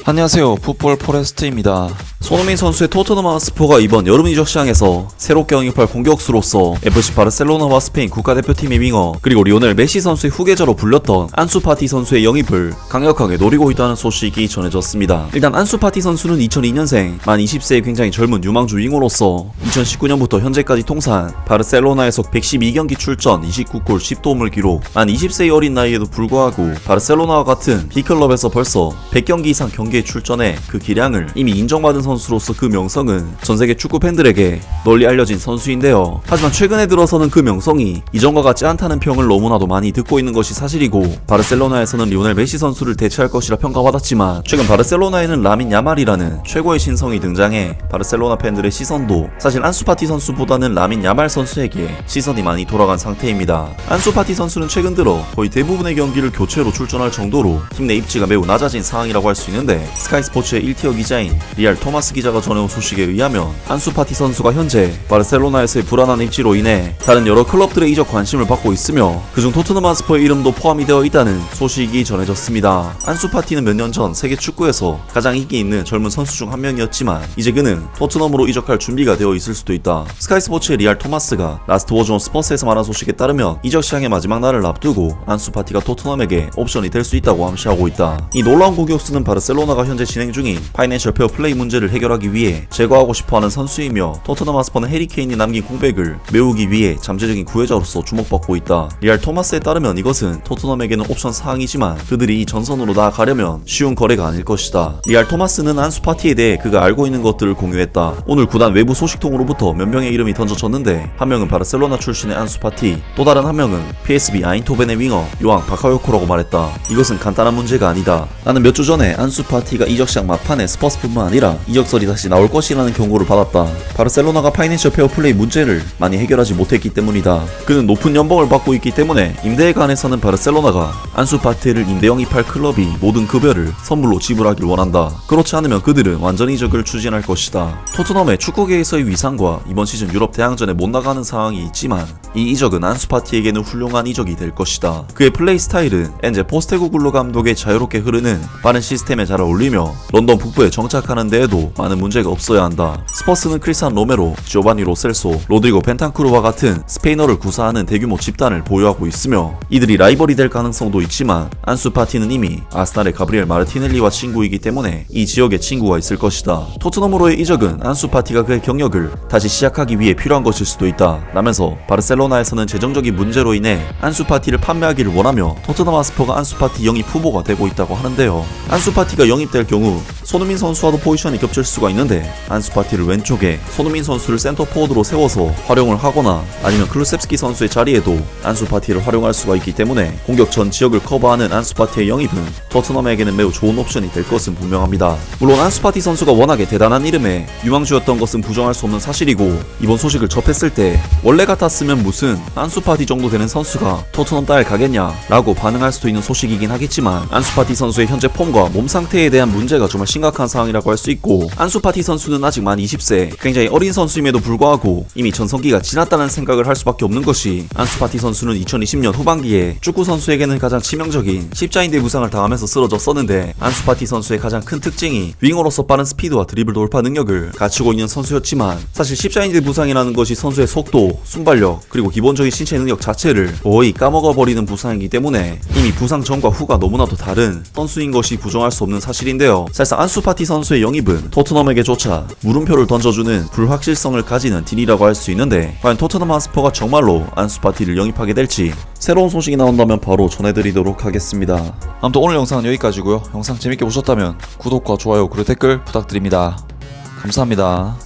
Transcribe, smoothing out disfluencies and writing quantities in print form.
안녕하세요, 풋볼 포레스트입니다. 손흥민 선수의 토트넘 하스퍼가 이번 여름 이적 시장에서 새롭게 영입할 공격수로서 FC 바르셀로나와 스페인 국가대표팀의 윙어 그리고 리오넬 메시 선수의 후계자로 불렸던 안수 파티 선수의 영입을 강력하게 노리고 있다는 소식이 전해졌습니다. 일단 안수 파티 선수는 2002년생, 만 20세의 굉장히 젊은 유망주 윙어로서 2019년부터 현재까지 통산 바르셀로나에서 112경기 출전, 29골 10도움을 기록, 만 20세의 어린 나이에도 불구하고 바르셀로나와 같은 B클럽에서 벌써 100경기 이상 경기에 출전해 그 기량을 이미 인정받은 선수로서 그 명성은 전세계 축구 팬들에게 널리 알려진 선수인데요. 하지만 최근에 들어서는 그 명성이 이전과 같지 않다는 평을 너무나도 많이 듣고 있는 것이 사실이고, 바르셀로나에서는 리오넬 메시 선수를 대체할 것이라 평가받았지만 최근 바르셀로나에는 라민 야말이라는 최고의 신성이 등장해 바르셀로나 팬들의 시선도 사실 안수 파티 선수보다는 라민 야말 선수에게 시선이 많이 돌아간 상태입니다. 안수 파티 선수는 최근 들어 거의 대부분의 경기를 교체로 출전할 정도로 팀 내 입지가 매우 낮아진 상황이라고 할 수 있는데, 스카이 스포츠의 1티어 기자인 리알 토마스 기자가 전해온 소식에 의하면 안수 파티 선수가 현재 바르셀로나에서의 불안한 입지로 인해 다른 여러 클럽들의 이적 관심을 받고 있으며 그중 토트넘 하스퍼의 이름도 포함이 되어 있다는 소식이 전해졌습니다. 안수 파티는 몇 년 전 세계 축구에서 가장 인기 있는 젊은 선수 중 한 명이었지만 이제 그는 토트넘으로 이적할 준비가 되어 있을 수도 있다. 스카이 스포츠의 리알 토마스가 라스트 워즈 온 스퍼스에서 말한 소식에 따르면 이적 시장의 마지막 날을 앞두고 안수 파티가 토트넘에게 옵션이 될 수 있다고 암시하고 있다. 이 놀라운 공격수는 바르셀로나가 현재 진행 중인 파이낸셜 페어 플레이 문제를 해결하기 위해 제거하고 싶어하는 선수이며, 토트넘 하스퍼는 해리 케인이 남긴 공백을 메우기 위해 잠재적인 구혜자로서 주목받고 있다. 리알 토마스에 따르면 이것은 토트넘에게는 옵션 사항이지만 그들이 이 전선으로 나아가려면 쉬운 거래가 아닐 것이다. 리알 토마스는 안수 파티에 대해 그가 알고 있는 것들을 공유했다. 오늘 구단 외부 소식통으로부터 몇 명의 이름이 던져졌는데, 한 명은 바르셀로나 출신의 안수 파티, 또 다른 한 명은 PSV 아인토벤의 윙어 요앙 바카요코라고 말했다. 이것은 간단한 문제가 아니다. 나는 몇 주 전에 안수 파티가 이적 시장 막판에 스퍼스뿐만 아니라 이적설이 다시 나올 것이라는 경고를 받았다. 바르셀로나가 파이낸셜 페어 플레이 문제를 많이 해결하지 못했기 때문이다. 그는 높은 연봉을 받고 있기 때문에 임대에 관해서는 바르셀로나가 안수 파티를 임대 영입할 클럽이 모든 급여를 선물로 지불하길 원한다. 그렇지 않으면 그들은 완전 이적을 추진할 것이다. 토트넘의 축구계에서의 위상과 이번 시즌 유럽 대항전에 못 나가는 상황이 있지만 이 이적은 안수 파티에게는 훌륭한 이적이 될 것이다. 그의 플레이 스타일은 엔제 포스테코글루 감독의 자유롭게 흐르는 빠른 시스템에 잘 어울리며 런던 북부에 정착하는 데에도 많은 문제가 없어야 한다. 스퍼스는 크리스안 로메로, 지오바니 로셀소, 로드리고 벤탄쿠르와 같은 스페인어를 구사하는 대규모 집단을 보유하고 있으며 이들이 라이벌이 될 가능성도 있지만 안수 파티는 이미 아스날의 가브리엘 마르티넬리와 친구이기 때문에 이 지역에 친구가 있을 것이다. 토트넘으로의 이적은 안수 파티가 그의 경력을 다시 시작하기 위해 필요한 것일 수도 있다 라면서, 바르셀로나에서는 재정적인 문제로 인해 안수 파티를 판매하기를 원하며 토트넘 하스퍼가 안수 파티 영입 후보가 되고 있다고 하는데요. 안수 파티가 영입될 경우 손흥민 선수와도 포지션이 겹칠 수가 있는데, 안수 파티를 왼쪽에 손흥민 선수를 센터 포워드로 세워서 활용을 하거나 아니면 클루셉스키 선수의 자리에도 안수 파티를 활용할 수가 있기 때문에 공격 전 지역을 커버하는 안수 파티의 영입은 토트넘에게는 매우 좋은 옵션이 될 것은 분명합니다. 물론 안수 파티 선수가 워낙에 대단한 이름에 유망주였던 것은 부정할 수 없는 사실이고, 이번 소식을 접했을 때 원래 같았으면 무슨 안수 파티 정도 되는 선수가 토트넘 따위 가겠냐 라고 반응할 수도 있는 소식이긴 하겠지만, 안수 파티 선수의 현재 폼과 몸 상태에 대한 문제가 정말 심각한 상황이라고 할 수 있고, 안수 파티 선수는 아직 만 20세, 굉장히 어린 선수임에도 불구하고 이미 전성기가 지났다는 생각을 할 수밖에 없는 것이, 안수 파티 선수는 2020년 후반기에 축구 선수에게는 가장 치명적인 십자인대 부상을 당하면서 쓰러졌었는데, 안수 파티 선수의 가장 큰 특징이 윙어로서 빠른 스피드와 드리블 돌파 능력을 갖추고 있는 선수였지만, 사실 십자인대 부상이라는 것이 선수의 속도, 순발력, 그리고 기본적인 신체 능력 자체를 거의 까먹어버리는 부상이기 때문에 이미 부상 전과 후가 너무나도 다른 선수인 것이 부정할 수 없는 사실인데요. 사실상 안수 파티 선수의 영입은 토트넘에게조차 물음표를 던져주는 불확실성을 가지는 딜이라고 할 수 있는데, 과연 토트넘 하스퍼가 정말로 안수 파티를 영입하게 될지 새로운 소식이 나온다면 바로 전해드리도록 하겠습니다. 아무튼 오늘 영상은 여기까지고요. 영상 재밌게 보셨다면 구독과 좋아요 그리고 댓글 부탁드립니다. 감사합니다.